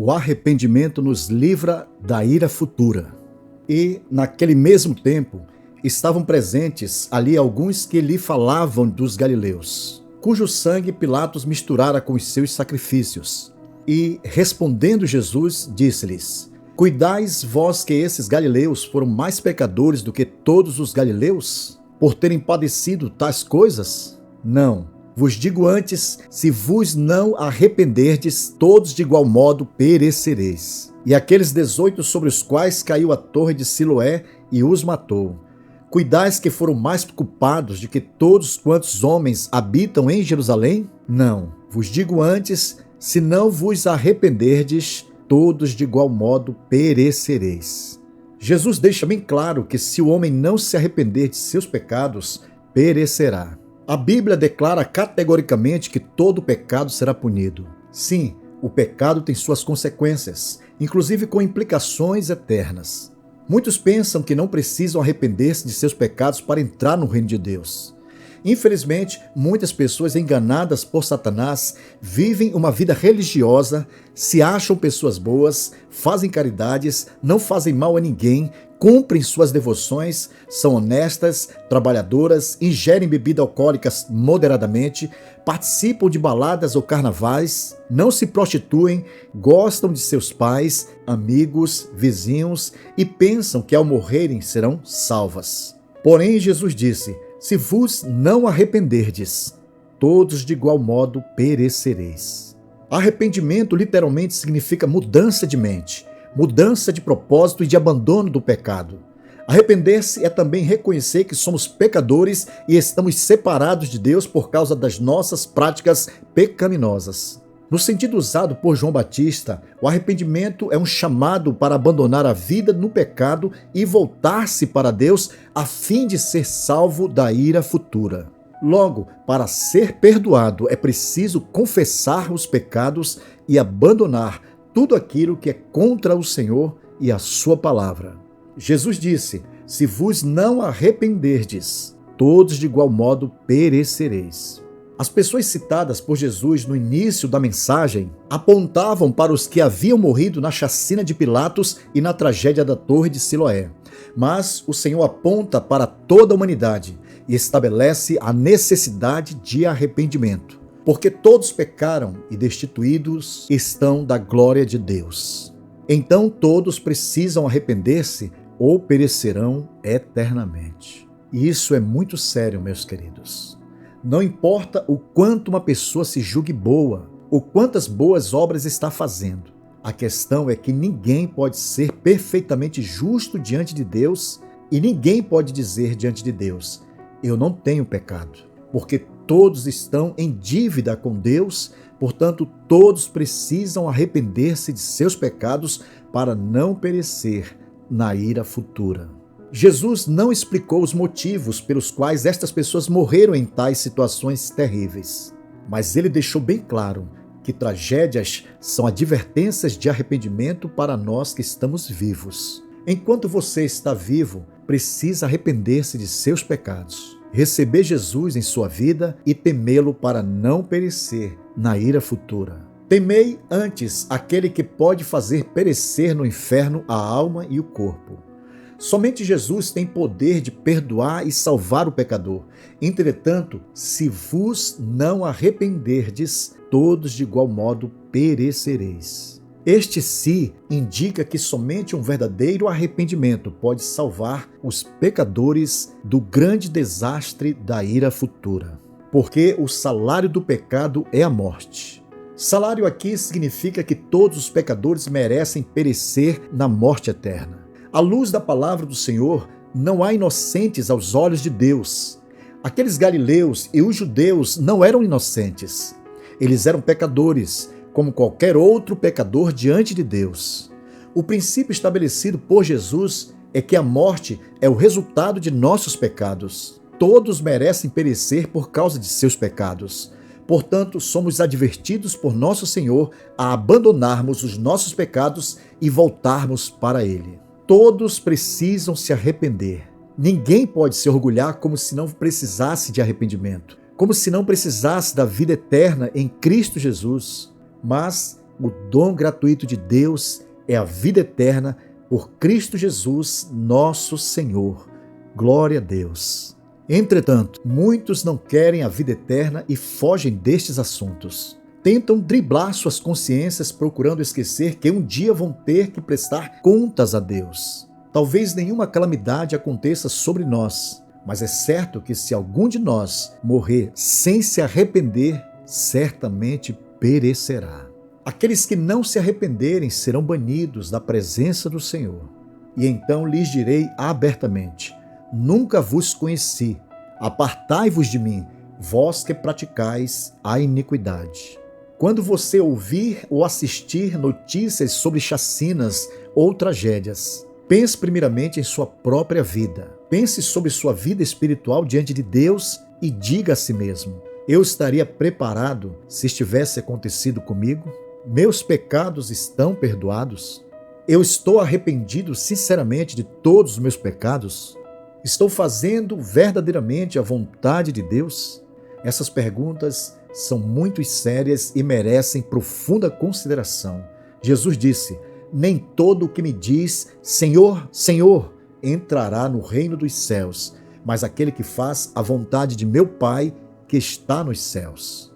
O arrependimento nos livra da ira futura. E, naquele mesmo tempo, estavam presentes ali alguns que lhe falavam dos galileus, cujo sangue Pilatos misturara com os seus sacrifícios. E, respondendo Jesus, disse-lhes: Cuidais vós que esses galileus foram mais pecadores do que todos os galileus, por terem padecido tais coisas? Não. Vos digo antes, se vos não arrependerdes, todos de igual modo perecereis. E aqueles 18 sobre os quais caiu a torre de Siloé e os matou, cuidais que foram mais culpados de que todos quantos homens habitam em Jerusalém? Não. Vos digo antes, se não vos arrependerdes, todos de igual modo perecereis. Jesus deixa bem claro que se o homem não se arrepender de seus pecados, perecerá. A Bíblia declara categoricamente que todo pecado será punido. Sim, o pecado tem suas consequências, inclusive com implicações eternas. Muitos pensam que não precisam arrepender-se de seus pecados para entrar no reino de Deus. Infelizmente, muitas pessoas enganadas por Satanás vivem uma vida religiosa, se acham pessoas boas, fazem caridades, não fazem mal a ninguém, cumprem suas devoções, são honestas, trabalhadoras, ingerem bebida alcoólicas moderadamente, participam de baladas ou carnavais, não se prostituem, gostam de seus pais, amigos, vizinhos e pensam que ao morrerem serão salvas. Porém, Jesus disse: Se vos não arrependerdes, todos de igual modo perecereis. Arrependimento literalmente significa mudança de mente, mudança de propósito e de abandono do pecado. Arrepender-se é também reconhecer que somos pecadores e estamos separados de Deus por causa das nossas práticas pecaminosas. No sentido usado por João Batista, o arrependimento é um chamado para abandonar a vida no pecado e voltar-se para Deus a fim de ser salvo da ira futura. Logo, para ser perdoado é preciso confessar os pecados e abandonar tudo aquilo que é contra o Senhor e a sua palavra. Jesus disse: Se vos não arrependerdes, todos de igual modo perecereis. As pessoas citadas por Jesus no início da mensagem apontavam para os que haviam morrido na chacina de Pilatos e na tragédia da Torre de Siloé. Mas o Senhor aponta para toda a humanidade e estabelece a necessidade de arrependimento, porque todos pecaram e destituídos estão da glória de Deus. Então todos precisam arrepender-se ou perecerão eternamente. E isso é muito sério, meus queridos. Não importa o quanto uma pessoa se julgue boa, ou quantas boas obras está fazendo. A questão é que ninguém pode ser perfeitamente justo diante de Deus e ninguém pode dizer diante de Deus: eu não tenho pecado, porque todos estão em dívida com Deus, portanto todos precisam arrepender-se de seus pecados para não perecer na ira futura. Jesus não explicou os motivos pelos quais estas pessoas morreram em tais situações terríveis, mas ele deixou bem claro que tragédias são advertências de arrependimento para nós que estamos vivos. Enquanto você está vivo, precisa arrepender-se de seus pecados, receber Jesus em sua vida e temê-lo para não perecer na ira futura. Temei antes aquele que pode fazer perecer no inferno a alma e o corpo. Somente Jesus tem poder de perdoar e salvar o pecador. Entretanto, se vos não arrependerdes, todos de igual modo perecereis. Este "se" indica que somente um verdadeiro arrependimento pode salvar os pecadores do grande desastre da ira futura. Porque o salário do pecado é a morte. Salário aqui significa que todos os pecadores merecem perecer na morte eterna. À luz da palavra do Senhor, não há inocentes aos olhos de Deus. Aqueles galileus e os judeus não eram inocentes. Eles eram pecadores, como qualquer outro pecador diante de Deus. O princípio estabelecido por Jesus é que a morte é o resultado de nossos pecados. Todos merecem perecer por causa de seus pecados. Portanto, somos advertidos por nosso Senhor a abandonarmos os nossos pecados e voltarmos para Ele. Todos precisam se arrepender. Ninguém pode se orgulhar como se não precisasse de arrependimento, como se não precisasse da vida eterna em Cristo Jesus. Mas o dom gratuito de Deus é a vida eterna por Cristo Jesus, nosso Senhor. Glória a Deus. Entretanto, muitos não querem a vida eterna e fogem destes assuntos. Tentam driblar suas consciências procurando esquecer que um dia vão ter que prestar contas a Deus. Talvez nenhuma calamidade aconteça sobre nós, mas é certo que se algum de nós morrer sem se arrepender, certamente perecerá. Aqueles que não se arrependerem serão banidos da presença do Senhor. E então lhes direi abertamente: nunca vos conheci, apartai-vos de mim, vós que praticais a iniquidade. Quando você ouvir ou assistir notícias sobre chacinas ou tragédias, pense primeiramente em sua própria vida. Pense sobre sua vida espiritual diante de Deus e diga a si mesmo: eu estaria preparado se estivesse acontecido comigo? Meus pecados estão perdoados? Eu estou arrependido sinceramente de todos os meus pecados? Estou fazendo verdadeiramente a vontade de Deus? Essas perguntas são muito sérias e merecem profunda consideração. Jesus disse: nem todo o que me diz Senhor, Senhor, entrará no reino dos céus, mas aquele que faz a vontade de meu Pai que está nos céus.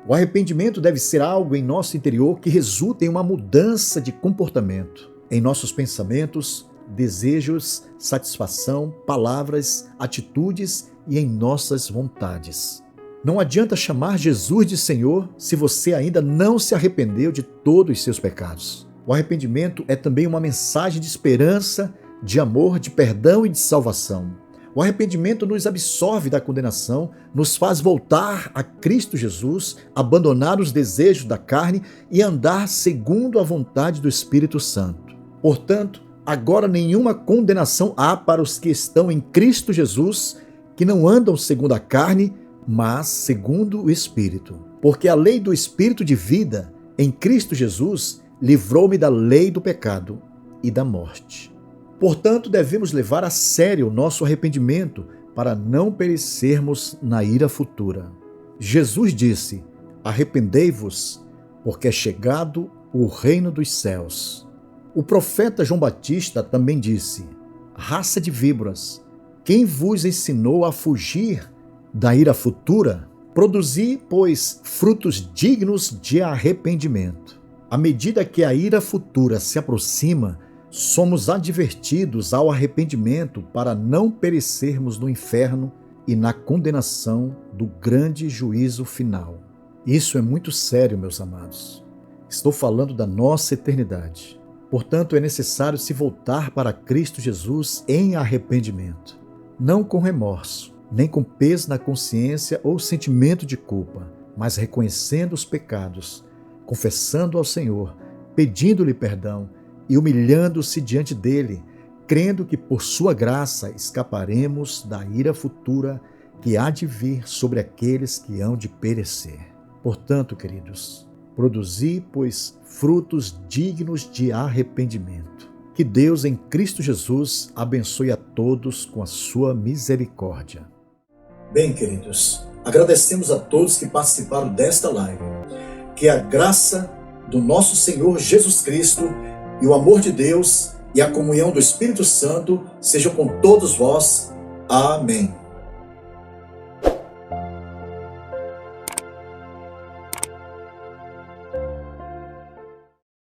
O arrependimento deve ser algo em nosso interior que resulte em uma mudança de comportamento, em nossos pensamentos, desejos, satisfação, palavras, atitudes e em nossas vontades. Não adianta chamar Jesus de Senhor se você ainda não se arrependeu de todos os seus pecados. O arrependimento é também uma mensagem de esperança, de amor, de perdão e de salvação. O arrependimento nos absorve da condenação, nos faz voltar a Cristo Jesus, abandonar os desejos da carne e andar segundo a vontade do Espírito Santo. Portanto, agora nenhuma condenação há para os que estão em Cristo Jesus, que não andam segundo a carne, mas segundo o Espírito. Porque a lei do Espírito de vida em Cristo Jesus livrou-me da lei do pecado e da morte. Portanto, devemos levar a sério o nosso arrependimento para não perecermos na ira futura. Jesus disse: arrependei-vos, porque é chegado o reino dos céus. O profeta João Batista também disse: raça de víboras, quem vos ensinou a fugir da ira futura? Produzi, pois, frutos dignos de arrependimento. À medida que a ira futura se aproxima, somos advertidos ao arrependimento para não perecermos no inferno e na condenação do grande juízo final. Isso é muito sério, meus amados. Estou falando da nossa eternidade. Portanto, é necessário se voltar para Cristo Jesus em arrependimento, não com remorso, nem com peso na consciência ou sentimento de culpa, mas reconhecendo os pecados, confessando ao Senhor, pedindo-lhe perdão e humilhando-se diante dele, crendo que por sua graça escaparemos da ira futura que há de vir sobre aqueles que hão de perecer. Portanto, queridos, produzi, pois, frutos dignos de arrependimento. Que Deus em Cristo Jesus abençoe a todos com a sua misericórdia. Bem, queridos, agradecemos a todos que participaram desta live. Que a graça do nosso Senhor Jesus Cristo e o amor de Deus e a comunhão do Espírito Santo sejam com todos vós. Amém.